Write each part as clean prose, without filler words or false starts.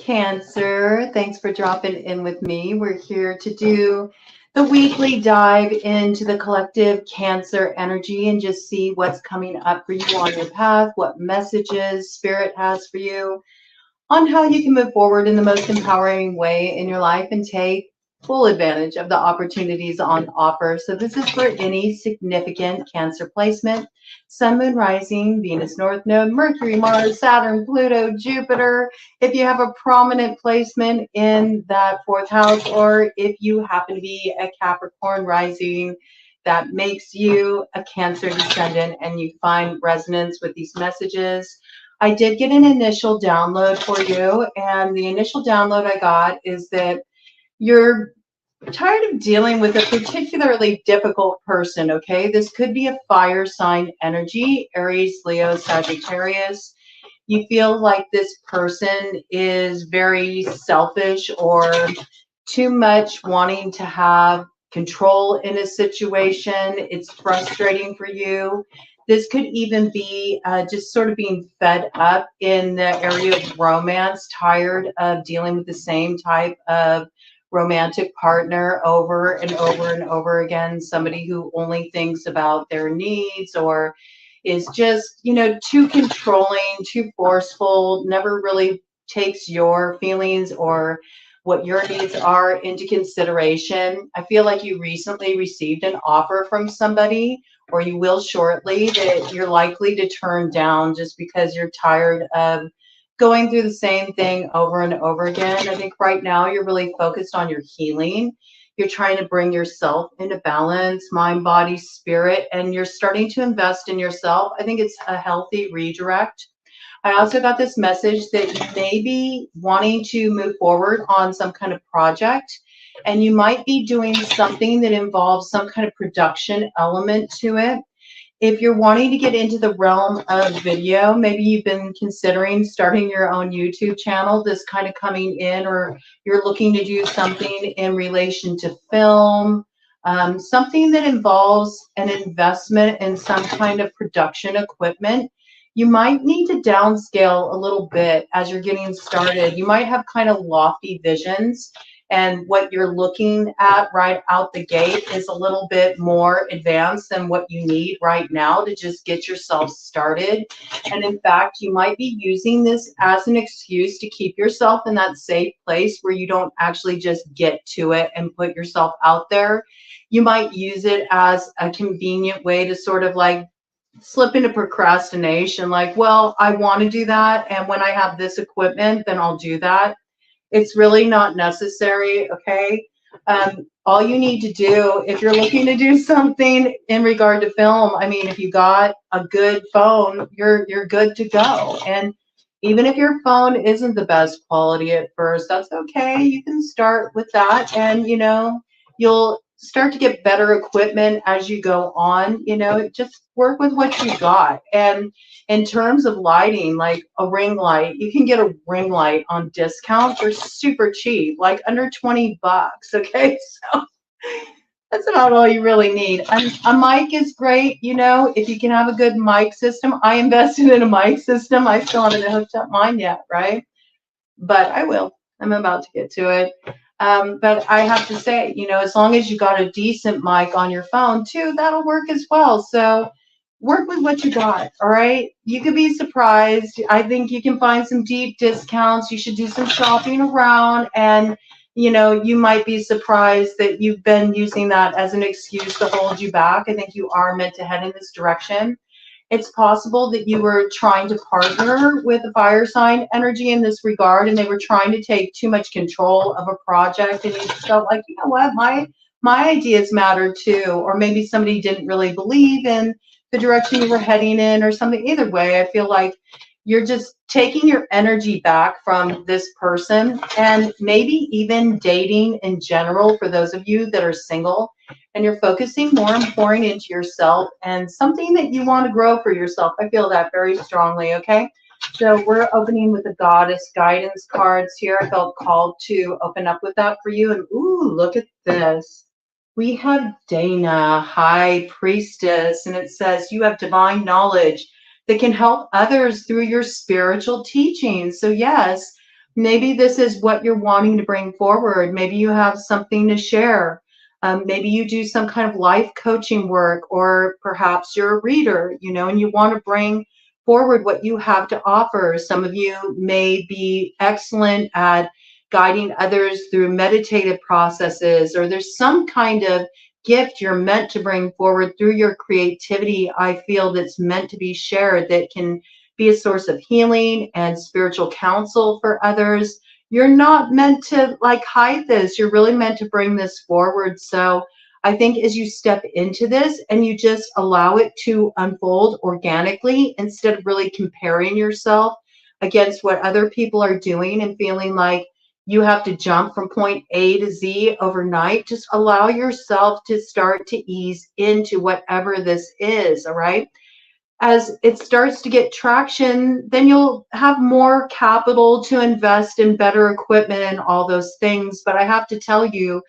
Cancer. Thanks for dropping in with me. We're here to do the weekly dive into the collective Cancer energy and just see what's coming up for you on your path, what messages Spirit has for you on how you can move forward in the most empowering way in your life and take full advantage of the opportunities on offer. So this is for any significant Cancer placement: Sun, Moon, Rising, Venus, North Node, Mercury, Mars, Saturn, Pluto, Jupiter. If you have a prominent placement in that fourth house, or if you happen to be a Capricorn rising, that makes you a Cancer descendant and you find resonance with these messages. I did get an initial download for you, and the initial download I got is that you're tired of dealing with a particularly difficult person, okay? This could be a fire sign energy, Aries, Leo, Sagittarius. You feel like this person is very selfish or too much wanting to have control in a situation. It's frustrating for you. This could even be just sort of being fed up in the area of romance, tired of dealing with the same type of romantic partner over and over and over again, somebody who only thinks about their needs or is just, too controlling, too forceful, never really takes your feelings or what your needs are into consideration. I feel like you recently received an offer from somebody, or you will shortly, that you're likely to turn down just because you're tired of going through the same thing over and over again. I think right now you're really focused on your healing. You're trying to bring yourself into balance, mind, body, spirit, and you're starting to invest in yourself. I think it's a healthy redirect. I also got this message that you may be wanting to move forward on some kind of project, and you might be doing something that involves some kind of production element to it. If you're wanting to get into the realm of video, maybe you've been considering starting your own YouTube channel, this kind of coming in, or you're looking to do something in relation to film, something that involves an investment in some kind of production equipment. You might need to downscale a little bit as you're getting started. You might have kind of lofty visions, and what you're looking at right out the gate is a little bit more advanced than what you need right now to just get yourself started. And in fact, you might be using this as an excuse to keep yourself in that safe place where you don't actually just get to it and put yourself out there. You might use it as a convenient way to sort of like slip into procrastination, like, well, I want to do that, and when I have this equipment, then I'll do that. It's really not necessary, okay? All you need to do, if you're looking to do something in regard to film, I mean, if you got a good phone, you're good to go. And even if your phone isn't the best quality at first, that's okay. You can start with that, and you'll start to get better equipment as you go on. Just work with what you got. And in terms of lighting, like a ring light, you can get a ring light on discount for super cheap, like under 20 bucks. Okay, so that's about all you really need. A mic is great, if you can have a good mic system. I invested in a mic system. I still haven't hooked up mine yet, right? But I will. I'm about to get to it. But I have to say, as long as you got a decent mic on your phone too, that'll work as well. So work with what you got, all right? You could be surprised. I think you can find some deep discounts. You should do some shopping around, and you might be surprised that you've been using that as an excuse to hold you back. I think you are meant to head in this direction. It's possible that you were trying to partner with a fire sign energy in this regard, and they were trying to take too much control of a project, and you just felt like, you know what, my ideas matter too. Or maybe somebody didn't really believe in the direction you were heading in or something. Either way, I feel like you're just taking your energy back from this person, and maybe even dating in general for those of you that are single, and you're focusing more and pouring into yourself and something that you want to grow for yourself. I feel that very strongly, okay? So we're opening with the Goddess Guidance cards here. I felt called to open up with that for you. And ooh, look at this. We have Dana, High Priestess, and it says you have divine knowledge that can help others through your spiritual teachings. So yes, Maybe this is what you're wanting to bring forward. Maybe you have something to share. Maybe you do some kind of life coaching work, or perhaps you're a reader, you know, and you want to bring forward what you have to offer. Some of you may be excellent at guiding others through meditative processes, or there's some kind of gift you're meant to bring forward through your creativity. I feel that's meant to be shared, that can be a source of healing and spiritual counsel for others. You're not meant to like hide this. You're really meant to bring this forward. So I think as you step into this and you just allow it to unfold organically, instead of really comparing yourself against what other people are doing and feeling like you have to jump from point A to Z overnight, just allow yourself to start to ease into whatever this is, all right? As it starts to get traction, then you'll have more capital to invest in better equipment and all those things. But I have to tell you,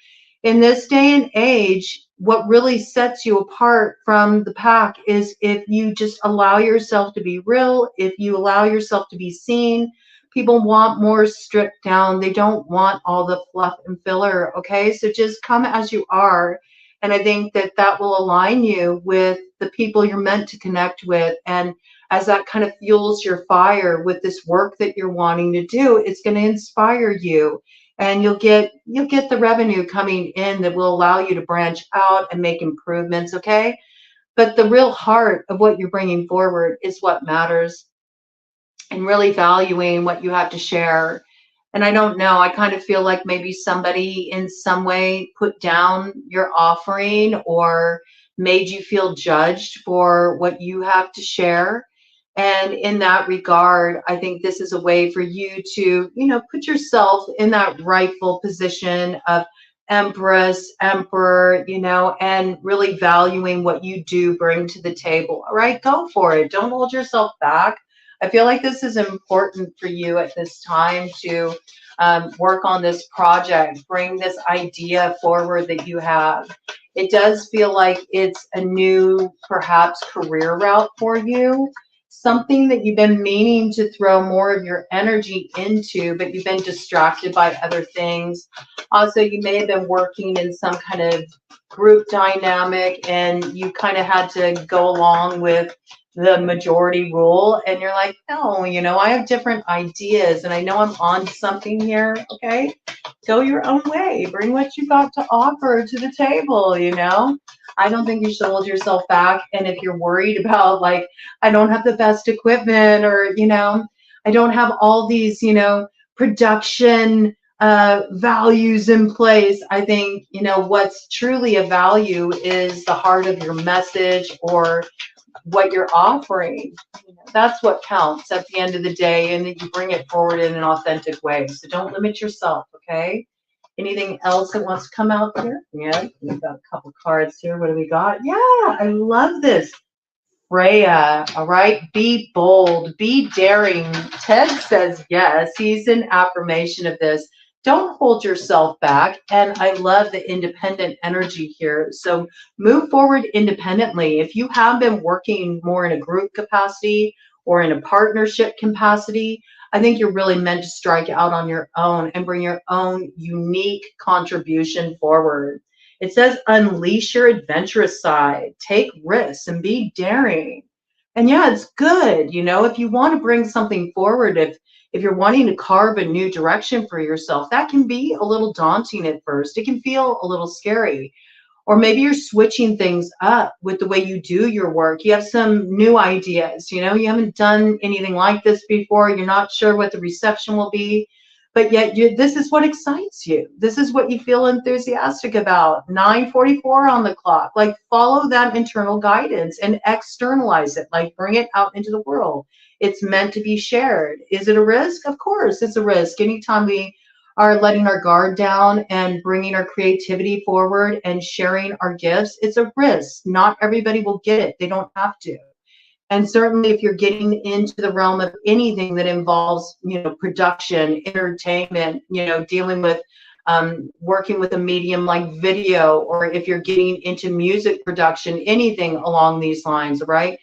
in this day and age, what really sets you apart from the pack is if you just allow yourself to be real, if you allow yourself to be seen. People want more stripped down. They don't want all the fluff and filler, okay? So just come as you are. And I think that that will align you with the people you're meant to connect with. And as that kind of fuels your fire with this work that you're wanting to do, it's going to inspire you. And you'll get the revenue coming in that will allow you to branch out and make improvements, okay? But the real heart of what you're bringing forward is what matters, and really valuing what you have to share. And I don't know, I kind of feel like maybe somebody in some way put down your offering or made you feel judged for what you have to share. And in that regard, I think this is a way for you to, you know, put yourself in that rightful position of empress, emperor, you know, and really valuing what you do bring to the table. All right, go for it. Don't hold yourself back. I feel like this is important for you at this time to work on this project, bring this idea forward that you have. It does feel like it's a new, perhaps, career route for you, something that you've been meaning to throw more of your energy into, but you've been distracted by other things. Also, you may have been working in some kind of group dynamic and you kind of had to go along with the majority rule, and you're like, no, you know, I have different ideas and I know I'm on something here. Okay, go your own way, bring what you got to offer to the table, you know. I don't think you should hold yourself back. And if you're worried about, like, I don't have the best equipment, or, you know, I don't have all these, you know, production values in place, I think, you know, what's truly a value is the heart of your message or what you're offering. You know, that's what counts at the end of the day, and that you bring it forward in an authentic way. So don't limit yourself, okay? Anything else that wants to come out here? Yeah, we've got a couple cards here. What do we got? Yeah, I love this. Freya, all right? Be bold, be daring. Ted says yes. He's an affirmation of this. Don't hold yourself back. And I love the independent energy here. So move forward independently. If you have been working more in a group capacity or in a partnership capacity, I think you're really meant to strike out on your own and bring your own unique contribution forward. It says, unleash your adventurous side, take risks, and be daring. And yeah, it's good. You know, if you want to bring something forward, if you're wanting to carve a new direction for yourself, that can be a little daunting at first. It can feel a little scary. Or maybe you're switching things up with the way you do your work. You have some new ideas, you know, you haven't done anything like this before. You're not sure what the reception will be, but yet this is what excites you. This is what you feel enthusiastic about. 9:44 on the clock. Like, follow that internal guidance and externalize it. Like, bring it out into the world. It's meant to be shared. Is it a risk? Of course, it's a risk. Anytime we are letting our guard down and bringing our creativity forward and sharing our gifts, it's a risk. Not everybody will get it. They don't have to. And certainly if you're getting into the realm of anything that involves, you know, production, entertainment, you know, dealing with working with a medium like video, or if you're getting into music production, anything along these lines, right?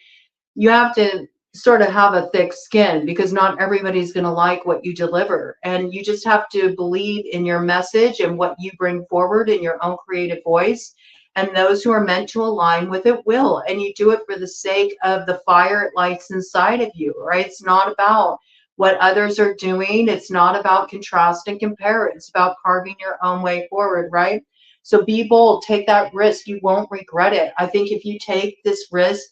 You have to sort of have a thick skin, because not everybody's going to like what you deliver. And you just have to believe in your message and what you bring forward in your own creative voice. And those who are meant to align with it will. And you do it for the sake of the fire it lights inside of you, right? It's not about what others are doing. It's not about contrast and compare. It's about carving your own way forward, right? So be bold, take that risk. You won't regret it. I think if you take this risk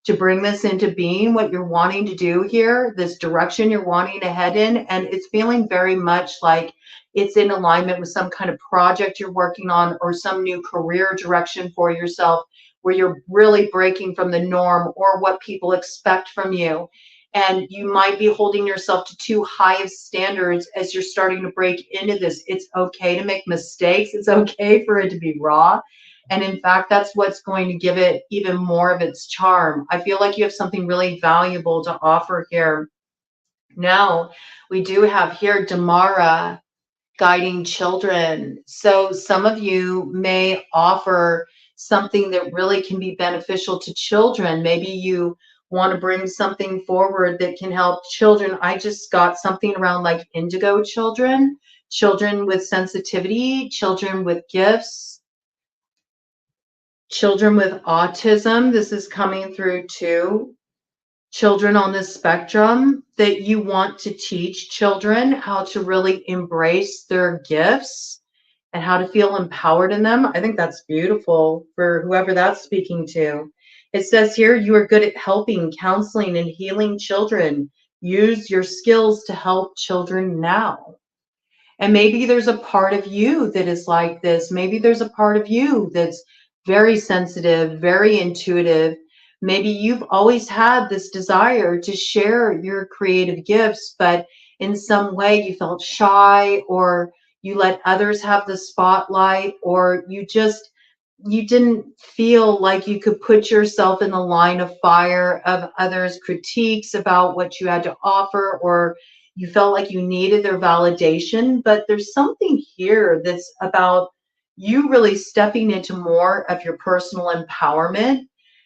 to bring this into being, what you're wanting to do here, this direction you're wanting to head in, and it's feeling very much like it's in alignment with some kind of project you're working on or some new career direction for yourself, where you're really breaking from the norm or what people expect from you. And you might be holding yourself to too high of standards as you're starting to break into this. It's okay to make mistakes. It's okay for it to be raw. And in fact, that's what's going to give it even more of its charm. I feel like you have something really valuable to offer here. Now, we do have here Damara guiding children. So some of you may offer something that really can be beneficial to children. Maybe you want to bring something forward that can help children. I just got something around like indigo children, children with sensitivity, children with gifts, children with autism. This is coming through too. Children on the spectrum, that you want to teach children how to really embrace their gifts and how to feel empowered in them. I think that's beautiful for whoever that's speaking to. It says here, you are good at helping, counseling, and healing children. Use your skills to help children now. And maybe there's a part of you that is like this. Maybe there's a part of you that's very sensitive, very intuitive. Maybe you've always had this desire to share your creative gifts, but in some way you felt shy, or you let others have the spotlight, or you didn't feel like you could put yourself in the line of fire of others' critiques about what you had to offer, or you felt like you needed their validation. But there's something here that's about you really stepping into more of your personal empowerment.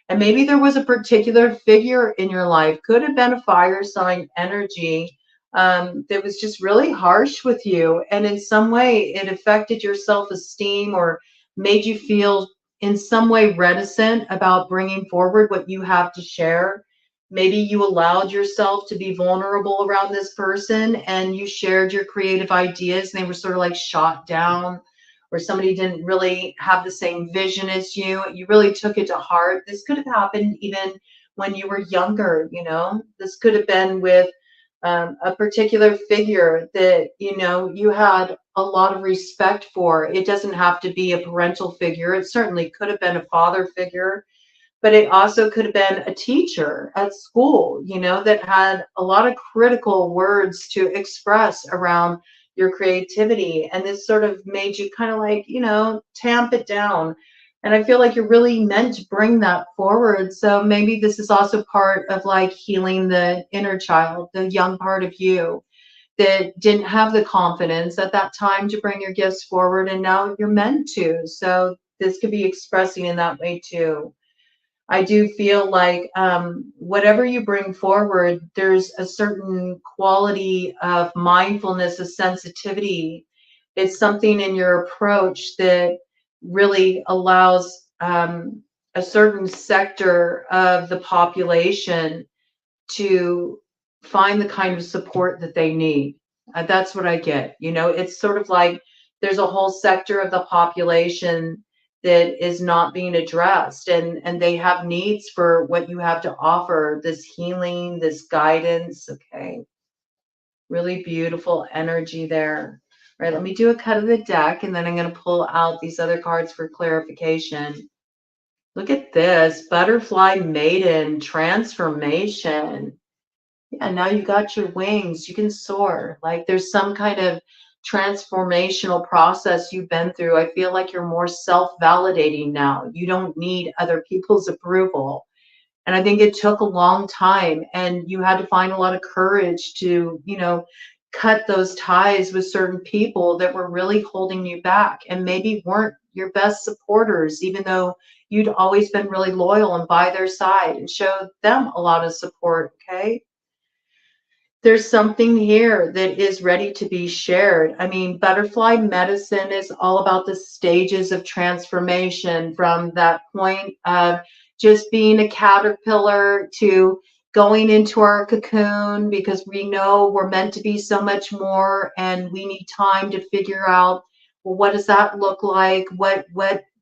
And maybe there was a particular figure in your life, could have been a fire sign energy, that was just really harsh with you. And in some way, it affected your self-esteem or made you feel in some way reticent about bringing forward what you have to share. Maybe you allowed yourself to be vulnerable around this person, and you shared your creative ideas and they were sort of like shot down, or somebody didn't really have the same vision as you. You really took it to heart. This could have happened even when you were younger, you know. This could have been with a particular figure that, you know, you had a lot of respect for. It doesn't have to be a parental figure. It certainly could have been a father figure, but it also could have been a teacher at school, you know, that had a lot of critical words to express around your creativity. And this sort of made you kind of like, you know, tamp it down. And I feel like you're really meant to bring that forward. So maybe this is also part of like healing the inner child, the young part of you that didn't have the confidence at that time to bring your gifts forward. And now you're meant to. So this could be expressing in that way too. I do feel like whatever you bring forward, there's a certain quality of mindfulness, of sensitivity. It's something in your approach that really allows a certain sector of the population to find the kind of support that they need. That's what I get. You know, it's sort of like there's a whole sector of the population that is not being addressed, and they have needs for what you have to offer, this healing, this guidance. Okay, really beautiful energy there. All right, let me do a cut of the deck, and then I'm going to pull out these other cards for clarification. Look at this, butterfly maiden, transformation. Yeah, now you got your wings, you can soar. Like there's some kind of transformational process you've been through. I feel like you're more self-validating now. You don't need other people's approval. And I think it took a long time, and you had to find a lot of courage to, you know, cut those ties with certain people that were really holding you back and maybe weren't your best supporters, even though you'd always been really loyal and by their side, and show them a lot of support, okay? There's something here that is ready to be shared. I mean, butterfly medicine is all about the stages of transformation from that point of just being a caterpillar to going into our cocoon, because we know we're meant to be so much more, and we need time to figure out, well, what does that look like? What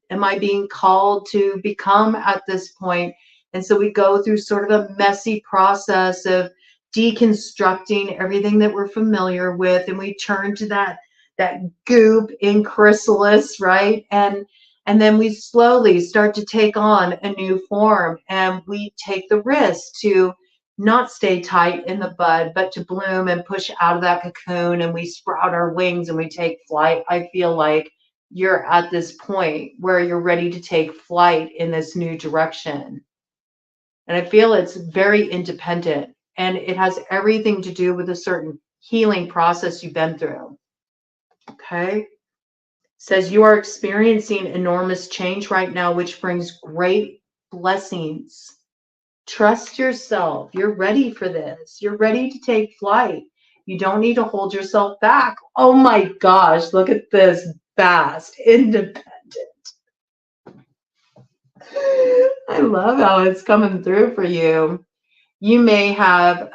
am I being called to become at this point? And so we go through sort of a messy process of deconstructing everything that we're familiar with, and we turn to that goop in chrysalis, right? And then we slowly start to take on a new form, and we take the risk to not stay tight in the bud, but to bloom and push out of that cocoon, and we sprout our wings and we take flight. I feel like you're at this point where you're ready to take flight in this new direction. And I feel it's very independent, and it has everything to do with a certain healing process you've been through. Okay. It says you are experiencing enormous change right now, which brings great blessings. Trust yourself. You're ready for this. You're ready to take flight. You don't need to hold yourself back. Oh my gosh, look at this. Vast, independent. I love how it's coming through for you. You may have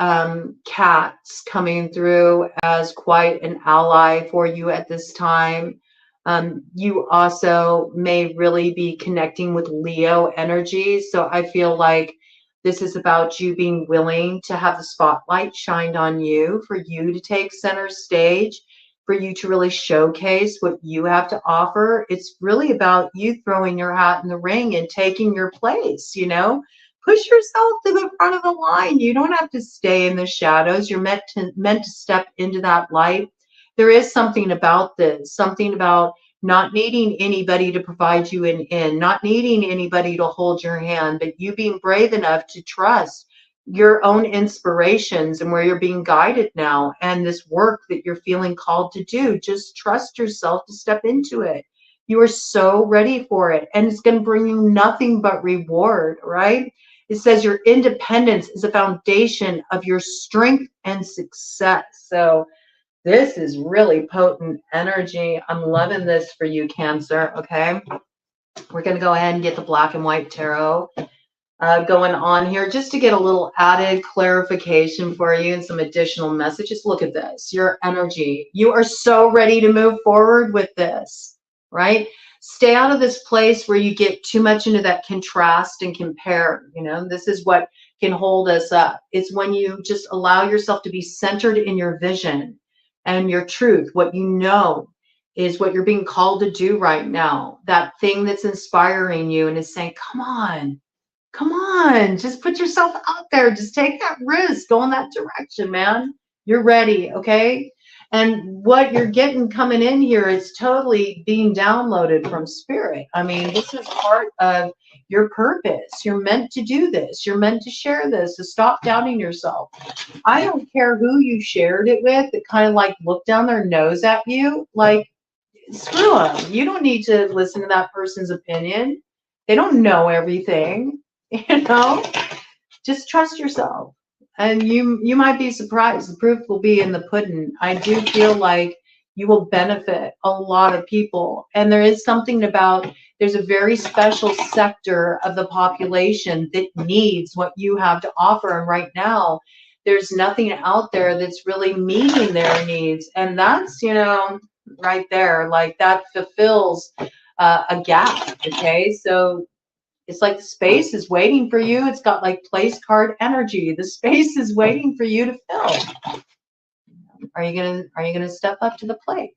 cats coming through as quite an ally for you at this time. You also may really be connecting with Leo energy. So I feel like this is about you being willing to have the spotlight shined on you, for you to take center stage, for you to really showcase what you have to offer. It's really about you throwing your hat in the ring and taking your place, you know? Push yourself to the front of the line. You don't have to stay in the shadows. You're meant to step into that light. There is something about this, something about not needing anybody to provide you an in, not needing anybody to hold your hand, but you being brave enough to trust your own inspirations and where you're being guided now, and this work that you're feeling called to do. Just trust yourself to step into it. You are so ready for it, and it's going to bring you nothing but reward, right? It says your independence is a foundation of your strength and success. So this is really potent energy. I'm loving this for you, Cancer. Okay, we're going to go ahead and get the black and white tarot going on here, just to get a little added clarification for you and some additional messages. Look at this, your energy. You are so ready to move forward with this, right? Stay out of this place where you get too much into that contrast and compare. You know, this is what can hold us up. It's when you just allow yourself to be centered in your vision and your truth. What you know is what you're being called to do right now. That thing that's inspiring you and is saying, come on, just put yourself out there. Just take that risk. Go in that direction, man. You're ready, okay? And what you're getting coming in here is totally being downloaded from spirit. I mean, this is part of your purpose. You're meant to do this. You're meant to share this. So stop doubting yourself. I don't care who you shared it with that kind of like looked down their nose at you. Like, screw them. You don't need to listen to that person's opinion. They don't know everything. You know, just trust yourself, and you might be surprised. The proof will be in the pudding. I do feel like you will benefit a lot of people, and there is something about, there's a very special sector of the population that needs what you have to offer, and right now there's nothing out there that's really meeting their needs, and that's, you know, right there, like that fulfills a gap. Okay, so it's like the space is waiting for you. It's got like place card energy. The space is waiting for you to fill. Are you gonna step up to the plate?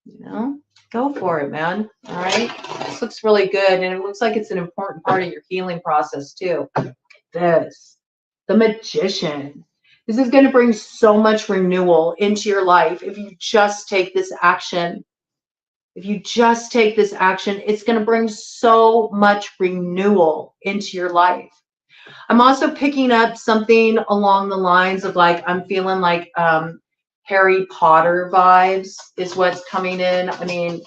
You know, go for it, man. All right. This looks really good, and it looks like it's an important part of your healing process too. This, the Magician. This is going to bring so much renewal into your life if you just take this action. If you just take this action, it's going to bring so much renewal into your life. I'm also picking up something along the lines of like, I'm feeling like Harry Potter vibes is what's coming in. I mean,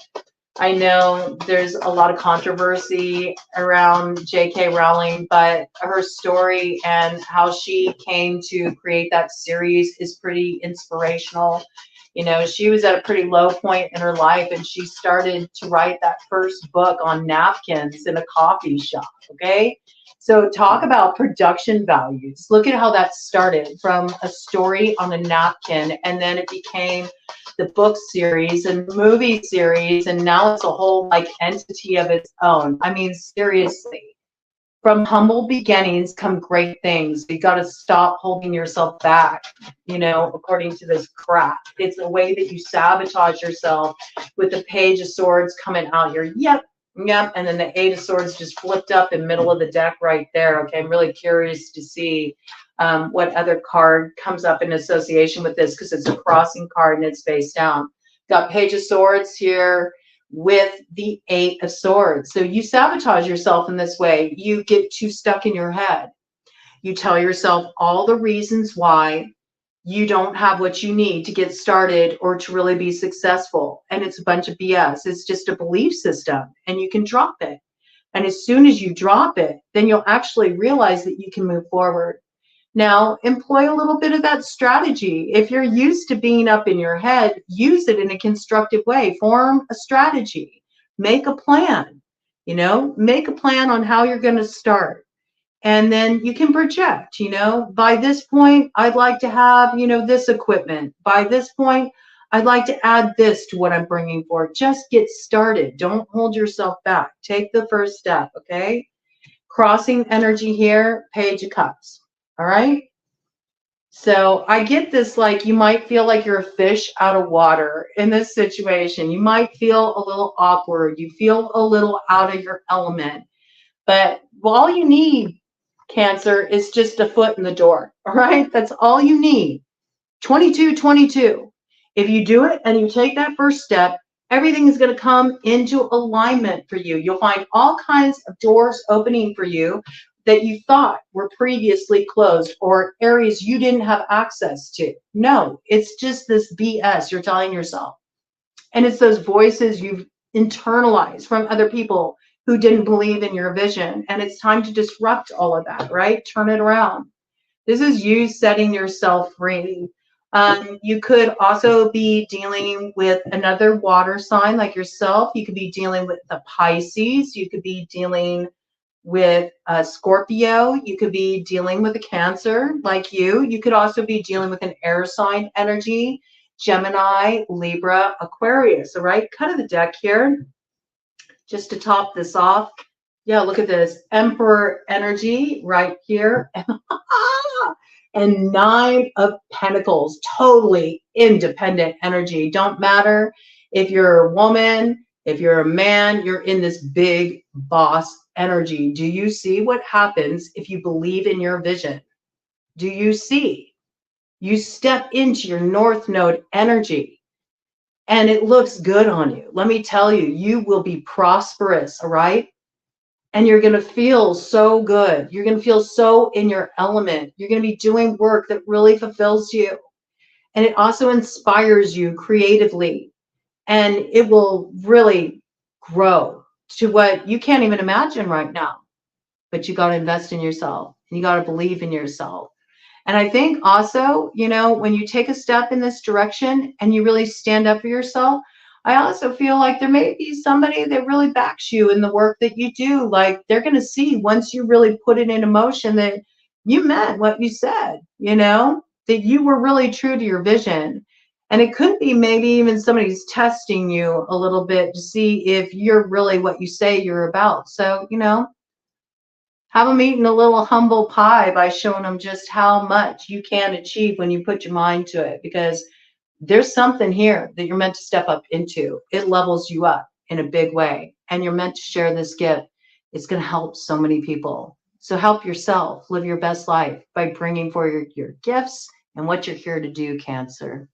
I know there's a lot of controversy around J.K. Rowling, but her story and how she came to create that series is pretty inspirational. You know, she was at a pretty low point in her life, and she started to write that first book on napkins in a coffee shop, okay? So talk about production values. Look at how that started from a story on a napkin, and then it became the book series and movie series, and now it's a whole like entity of its own. I mean, seriously, from humble beginnings come great things. You got to stop holding yourself back, you know, according to this crap. It's a way that you sabotage yourself with the Page of Swords coming out here. Yep, and then the Eight of Swords just flipped up in the middle of the deck right there. Okay, I'm really curious to see what other card comes up in association with this, because it's a crossing card and it's face down. Got Page of Swords here with the Eight of Swords. So you sabotage yourself in this way. You get too stuck in your head. You tell yourself all the reasons why you don't have what you need to get started or to really be successful. And it's a bunch of BS. It's just a belief system, and you can drop it. And as soon as you drop it, then you'll actually realize that you can move forward. Now, employ a little bit of that strategy. If you're used to being up in your head, use it in a constructive way. Form a strategy. Make a plan. You know, make a plan on how you're going to start. And then you can project, you know, by this point, I'd like to have, you know, this equipment. By this point, I'd like to add this to what I'm bringing forward. Just get started. Don't hold yourself back. Take the first step, okay? Crossing energy here, Page of Cups. All right. So I get this, like you might feel like you're a fish out of water in this situation. You might feel a little awkward. You feel a little out of your element. But all you need, Cancer, is just a foot in the door. All right. That's all you need. 2222. If you do it and you take that first step, everything is going to come into alignment for you. You'll find all kinds of doors opening for you that you thought were previously closed, or areas you didn't have access to. No, it's just this BS you're telling yourself. And it's those voices you've internalized from other people who didn't believe in your vision. And it's time to disrupt all of that, right? Turn it around. This is you setting yourself free. You could also be dealing with another water sign like yourself. You could be dealing with the Pisces. You could be dealing with a Scorpio. You could be dealing with a Cancer like you. You could also be dealing with an air sign energy, Gemini, Libra, Aquarius. All right, cut of the deck here just to top this off. Yeah, look at this Emperor energy right here. And Nine of Pentacles, totally independent energy. Don't matter if you're a woman, if you're a man, you're in this big boss energy. Do you see what happens if you believe in your vision? Do you see? You step into your North Node energy and it looks good on you. Let me tell you, you will be prosperous, all right? And you're going to feel so good. You're going to feel so in your element. You're going to be doing work that really fulfills you. And it also inspires you creatively. And it will really grow to what you can't even imagine right now. But you got to invest in yourself. And you got to believe in yourself. And I think also, you know, when you take a step in this direction and you really stand up for yourself, I also feel like there may be somebody that really backs you in the work that you do. Like they're going to see once you really put it into motion that you meant what you said, you know, that you were really true to your vision. And it could be maybe even somebody's testing you a little bit to see if you're really what you say you're about. So, you know, have them eating a little humble pie by showing them just how much you can achieve when you put your mind to it, because there's something here that you're meant to step up into. It levels you up in a big way, and you're meant to share this gift. It's going to help so many people. So help yourself live your best life by bringing forward your gifts and what you're here to do, Cancer.